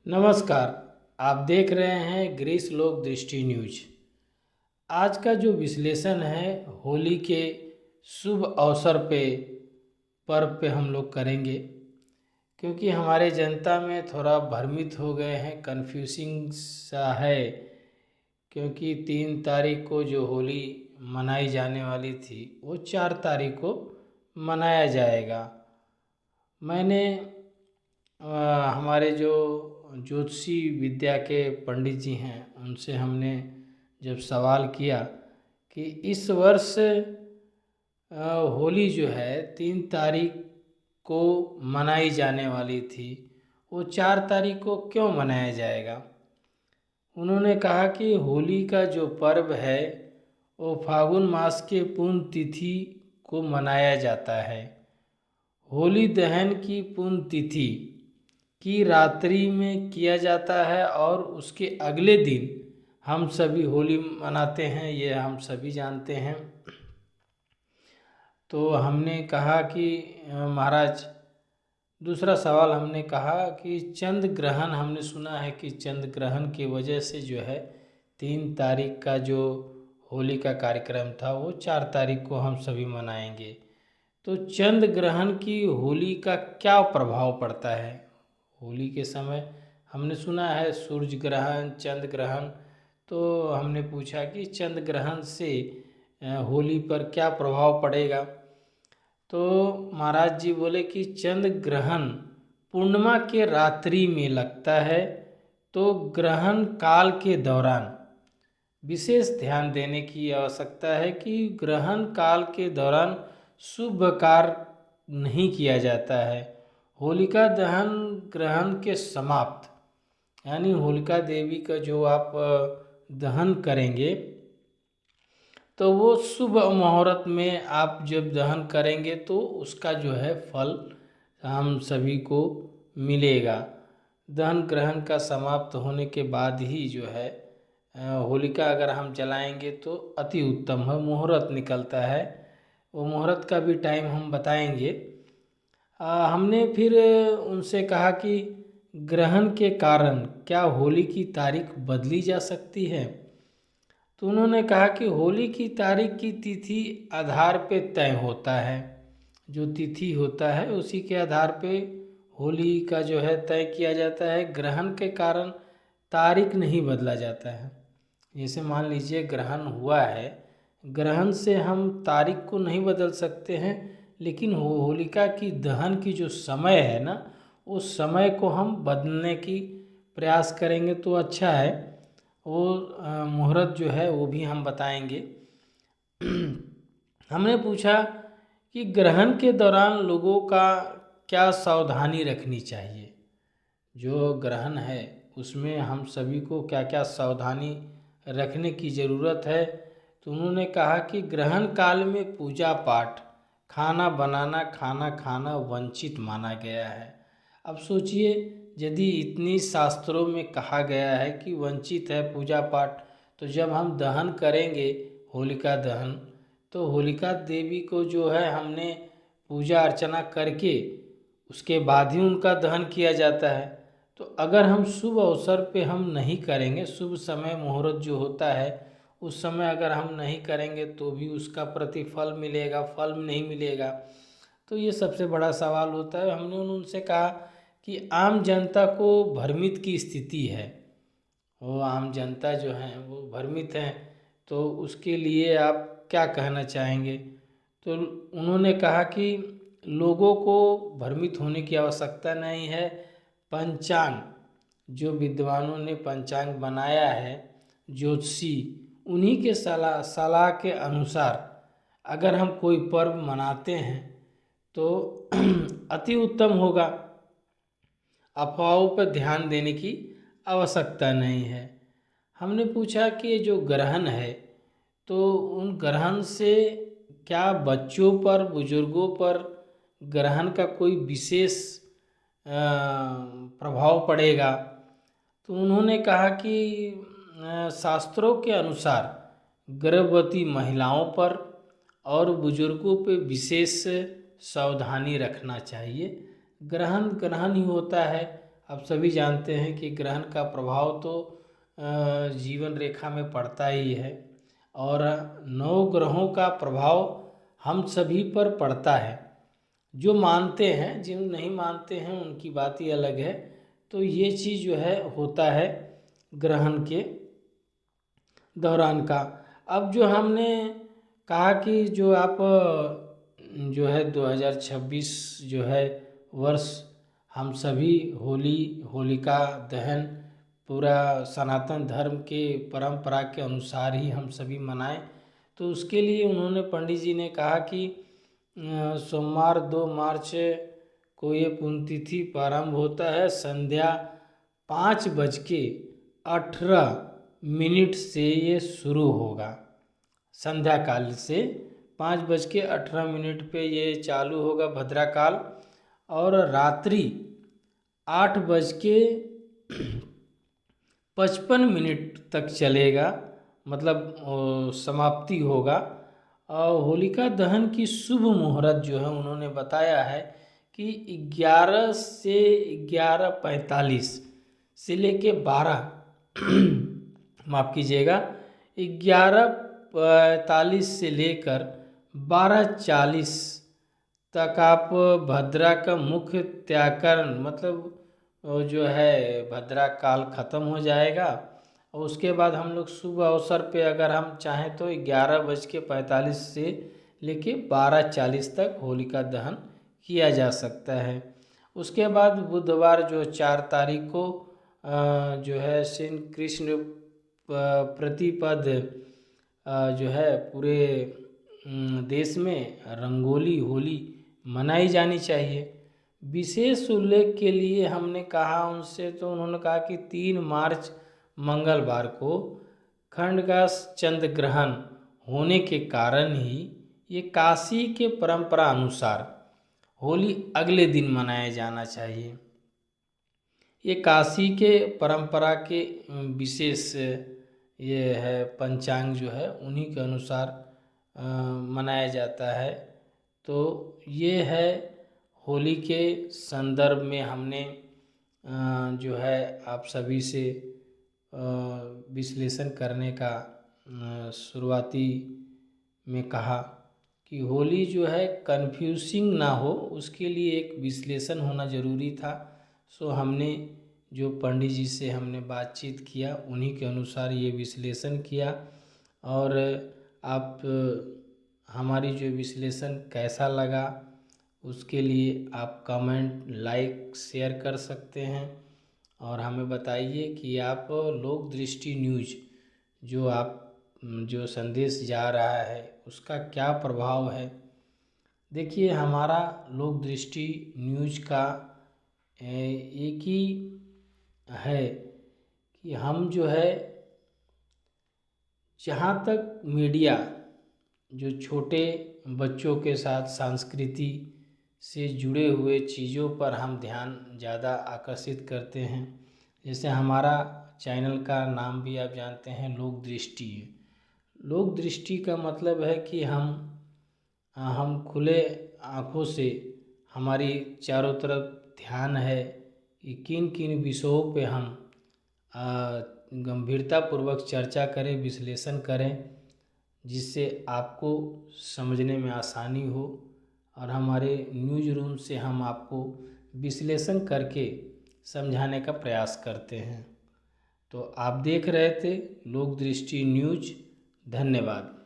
नमस्कार। आप देख रहे हैं ग्रीस लोक दृष्टि न्यूज। आज का जो विश्लेषण है होली के शुभ अवसर पे पर्व पे हम लोग करेंगे, क्योंकि हमारे जनता में थोड़ा भ्रमित हो गए हैं, कन्फ्यूजिंग सा है। क्योंकि 3 तारीख को जो होली मनाई जाने वाली थी वो 4 तारीख को मनाया जाएगा। मैंने हमारे जो ज्योतिषी विद्या के पंडित जी हैं उनसे हमने जब सवाल किया कि इस वर्ष होली जो है 3 तारीख को मनाई जाने वाली थी, वो 4 तारीख को क्यों मनाया जाएगा। उन्होंने कहा कि होली का जो पर्व है वो फाल्गुन मास के पूर्ण तिथि को मनाया जाता है। होली दहन की पूर्ण तिथि की रात्रि में किया जाता है और उसके अगले दिन हम सभी होली मनाते हैं, ये हम सभी जानते हैं। तो हमने कहा कि महाराज, दूसरा सवाल हमने कहा कि चंद्र ग्रहण, हमने सुना है कि चंद्र ग्रहण की वजह से जो है 3 तारीख का जो होली का कार्यक्रम था वो 4 तारीख को हम सभी मनाएंगे। तो चंद्र ग्रहण की होली का क्या प्रभाव पड़ता है। होली के समय हमने सुना है सूर्य ग्रहण, चंद्र ग्रहण, तो हमने पूछा कि चंद्र ग्रहण से होली पर क्या प्रभाव पड़ेगा। तो महाराज जी बोले कि चंद्र ग्रहण पूर्णिमा के रात्रि में लगता है, तो ग्रहण काल के दौरान विशेष ध्यान देने की आवश्यकता है कि ग्रहण काल के दौरान शुभ कार्य नहीं किया जाता है। होलिका दहन ग्रहण के समाप्त, यानी होलिका देवी का जो आप दहन करेंगे तो वो शुभ मुहूर्त में आप जब दहन करेंगे तो उसका जो है फल हम सभी को मिलेगा। दहन ग्रहण का समाप्त होने के बाद ही जो है होलिका अगर हम जलाएंगे तो अति उत्तम है, मुहूर्त निकलता है। वो मुहूर्त का भी टाइम हम बताएंगे। हमने फिर उनसे कहा कि ग्रहण के कारण क्या होली की तारीख बदली जा सकती है। तो उन्होंने कहा कि होली की तारीख की तिथि आधार पे तय होता है, जो तिथि होता है उसी के आधार पे होली का जो है तय किया जाता है। ग्रहण के कारण तारीख नहीं बदला जाता है। जैसे मान लीजिए ग्रहण हुआ है, ग्रहण से हम तारीख को नहीं बदल सकते हैं, लेकिन होलिका की दहन की जो समय है ना, उस समय को हम बदलने की प्रयास करेंगे तो अच्छा है। वो मुहूर्त जो है वो भी हम बताएंगे। हमने पूछा कि ग्रहण के दौरान लोगों का क्या सावधानी रखनी चाहिए। जो ग्रहण है उसमें हम सभी को क्या क्या सावधानी रखने की ज़रूरत है। तो उन्होंने कहा कि ग्रहण काल में पूजा पाठ, खाना बनाना, खाना खाना वंचित माना गया है। अब सोचिए, यदि इतनी शास्त्रों में कहा गया है कि वंचित है पूजा पाठ, तो जब हम दहन करेंगे होलिका दहन, तो होलिका देवी को जो है हमने पूजा अर्चना करके उसके बाद ही उनका दहन किया जाता है। तो अगर हम शुभ अवसर पे हम नहीं करेंगे, शुभ समय मुहूर्त जो होता है उस समय अगर हम नहीं करेंगे तो भी उसका प्रतिफल मिलेगा, फल नहीं मिलेगा। तो ये सबसे बड़ा सवाल होता है। हमने उनसे कहा कि आम जनता को भ्रमित की स्थिति है, वो आम जनता जो है वो भ्रमित हैं, तो उसके लिए आप क्या कहना चाहेंगे। तो उन्होंने कहा कि लोगों को भ्रमित होने की आवश्यकता नहीं है। पंचांग, जो विद्वानों ने पंचांग बनाया है, ज्योतिषी, उन्हीं के सलाह के अनुसार अगर हम कोई पर्व मनाते हैं तो अति उत्तम होगा। अफवाहों पर ध्यान देने की आवश्यकता नहीं है। हमने पूछा कि ये जो ग्रहण है तो उन ग्रहण से क्या बच्चों पर, बुजुर्गों पर ग्रहण का कोई विशेष प्रभाव पड़ेगा। तो उन्होंने कहा कि शास्त्रों के अनुसार गर्भवती महिलाओं पर और बुजुर्गों पर विशेष सावधानी रखना चाहिए। ग्रहण ग्रहण ही होता है, आप सभी जानते हैं कि ग्रहण का प्रभाव तो जीवन रेखा में पड़ता ही है, और 9 ग्रहों का प्रभाव हम सभी पर पड़ता है। जो मानते हैं, जिन नहीं मानते हैं उनकी बात ही अलग है। तो ये चीज़ जो है होता है ग्रहण के दौरान का। अब जो हमने कहा कि जो आप जो है 2026 जो है वर्ष, हम सभी होलिका दहन पूरा सनातन धर्म के परंपरा के अनुसार ही हम सभी मनाएं। तो उसके लिए उन्होंने, पंडित जी ने कहा कि सोमवार 2 मार्च को ये पुण्यतिथि प्रारंभ होता है। संध्या 5:18 से ये शुरू होगा। संध्या काल से 5:18 पे ये चालू होगा भद्रा काल, और रात्रि 8:55 तक चलेगा, मतलब समाप्ति होगा। और होलिका दहन की शुभ मुहूर्त जो है उन्होंने बताया है कि 11 से 11:45 से लेके 12 माफ़ कीजिएगा, 11:45 से लेकर 12:40 तक आप भद्रा का मुख्य त्यागरण, मतलब जो है भद्रा काल ख़त्म हो जाएगा। और उसके बाद हम लोग शुभ अवसर पे अगर हम चाहें तो 11:45 से लेके 12:40 तक होलिका दहन किया जा सकता है। उसके बाद बुधवार जो 4 तारीख को जो है श्री कृष्ण प्रतिपद जो है पूरे देश में रंगोली होली मनाई जानी चाहिए। विशेष उल्लेख के लिए हमने कहा उनसे, तो उन्होंने कहा कि 3 मार्च मंगलवार को खंड का चंद्र ग्रहण होने के कारण ही ये काशी के परंपरा अनुसार होली अगले दिन मनाया जाना चाहिए। ये काशी के परंपरा के विशेष ये है पंचांग जो है उन्हीं के अनुसार मनाया जाता है। तो ये है होली के संदर्भ में हमने जो है आप सभी से विश्लेषण करने का शुरुआती में कहा कि होली जो है कन्फ्यूजिंग ना हो, उसके लिए एक विश्लेषण होना ज़रूरी था। सो हमने जो पंडित जी से हमने बातचीत किया उन्हीं के अनुसार ये विश्लेषण किया। और आप हमारी जो विश्लेषण कैसा लगा उसके लिए आप कमेंट, लाइक, शेयर कर सकते हैं। और हमें बताइए कि आप लोक दृष्टि न्यूज जो संदेश जा रहा है उसका क्या प्रभाव है। देखिए, हमारा लोक दृष्टि न्यूज का एक ही है कि हम जो है जहाँ तक मीडिया जो छोटे बच्चों के साथ संस्कृति से जुड़े हुए चीज़ों पर हम ध्यान ज़्यादा आकर्षित करते हैं। जैसे हमारा चैनल का नाम भी आप जानते हैं लोक दृष्टि है। लोक दृष्टि का मतलब है कि हम खुले आँखों से, हमारी चारों तरफ ध्यान है कि किन किन विषयों पे हम गंभीरतापूर्वक चर्चा करें, विश्लेषण करें, जिससे आपको समझने में आसानी हो। और हमारे न्यूज़ रूम से हम आपको विश्लेषण करके समझाने का प्रयास करते हैं। तो आप देख रहे थे लोक दृष्टि न्यूज। धन्यवाद।